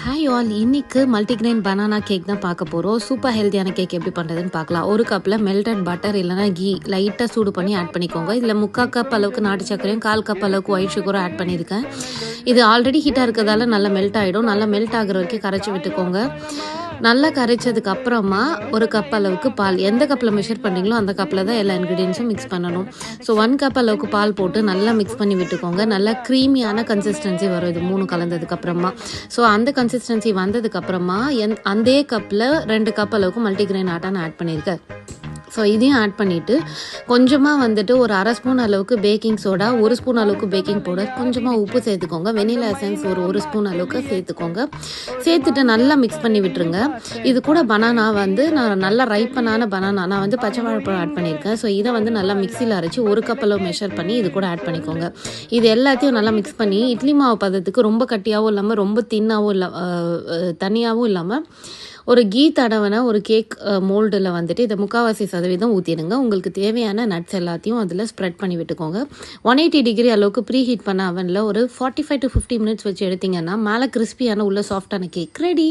Hi all, இன்னைக்கு multigrain banana cake தான் பார்க்க போகிறோம். சூப்பர் ஹெல்த்தியான கேக் எப்படி பண்ணுறதுன்னு பார்க்கலாம். ஒரு கப்பில் மெல்டட் பட்டர் இல்லைனா கீ லைட்டாக சூடு பண்ணி ஆட் பண்ணிக்கோங்க. இதில் 3/4 கப் அளவுக்கு நாட்டு சர்க்கரையும் 1/4 கப் அளவுக்கு ஒயிட் சுகரும் ஆட் பண்ணியிருக்கேன். இது ஆல்ரெடி ஹீட்டாக இருக்கிறதால நல்லா மெல்ட் ஆகிடும். நல்லா மெல்ட் ஆகிற வரைக்கும் கரைச்சி விட்டுக்கோங்க. நல்லா கரைச்சதுக்கு அப்புறமா ஒரு கப் அளவுக்கு பால், எந்த கப்பில் மெஷர் பண்ணுறீங்களோ அந்த கப்பில் தான் எல்லா இன்க்ரீடியன்ஸும் மிக்ஸ் பண்ணணும். ஸோ 1 கப் அளவுக்கு பால் போட்டு நல்லா மிக்ஸ் பண்ணி விட்டுக்கோங்க. நல்லா க்ரீமியான கன்சிஸ்டன்சி வரும் இது 3 கலந்ததுக்கப்புறமா. ஸோ அந்த கன்சிஸ்டன்சி வந்ததுக்கப்புறமா அதே கப்பில் 2 கப் அளவுக்கு மல்டிகிரெயின் ஆட்டா நான் ஆட் பண்ணியிருக்கேன். ஸோ இதையும் ஆட் பண்ணிவிட்டு கொஞ்சமாக ஒரு 1/2 ஸ்பூன் அளவுக்கு பேக்கிங் சோடா, 1 ஸ்பூன் அளவுக்கு பேக்கிங் பவுடர், கொஞ்சமாக உப்பு சேர்த்துக்கோங்க. வெனிலா எசன்ஸ் ஒரு ஸ்பூன் அளவுக்கு சேர்த்துக்கோங்க. சேர்த்துட்டு நல்லா மிக்ஸ் பண்ணி விட்டுருங்க. இது கூட பனானா நான் நல்லா ரைப்பனான பனானா, நான் பச்சை வாழைப்பழம் ஆட் பண்ணியிருக்கேன். ஸோ இதை நல்லா மிக்சியில் அரைச்சி 1 கப் அளவு மெஷர் பண்ணி இது கூட ஆட் பண்ணிக்கோங்க. இது எல்லாத்தையும் நல்லா மிக்ஸ் பண்ணி இட்லி மாவு பதத்துக்கு ரொம்ப கட்டியாகவும் இல்லாமல் ரொம்ப தின்னாகவும் தனியாகவும் இல்லாமல் ஒரு கீ தடவன ஒரு கேக் மோல்டில் இதை 3/4% ஊற்றிடுங்க. உங்களுக்கு தேவையான நட்ஸ் எல்லாத்தையும் அதில் ஸ்ப்ரெட் பண்ணி விட்டுக்கோங்க. 180 டிகிரி அளவுக்கு ப்ரீ ஹீட் பண்ண அவனில் ஒரு 45 to 50 மினிட்ஸ் வச்சு எடுத்திங்கன்னா மேலே கிறிஸ்பியான உள்ள சாஃப்டான கேக் ரெடி.